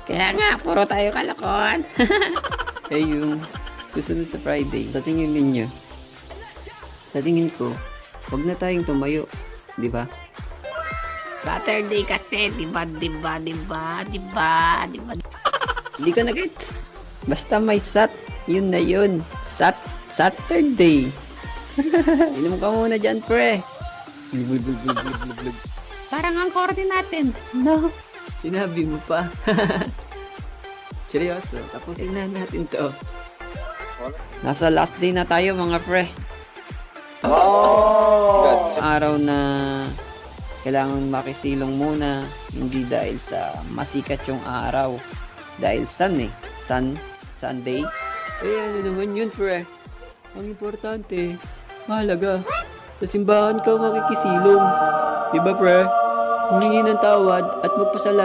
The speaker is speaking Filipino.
Kaya nga, puro tayo kalokohan. Eh, yung susunod sa Friday, sa tingin ninyo, sa tingin ko, wag na tayong tumayo. Di ba? Saturday kasi, di ba? Hindi ko na-gets. Basta may sat, yun na yun. Saturday. Inom ka muna dyan, pre. Parang ang korte natin. No. Sinabi mo pa. Seryoso, tapusin na natin to. Nasa last day na tayo, mga pre. Araw na kailangan makisilong muna, hindi dahil sa masikat yung araw, dahil Sunday. Eh, ano naman yun, pre? Ang importante, mahalaga, sa simbahan ka makikisilong. Diba, pre? Humingi ng tawad at magpasalamat.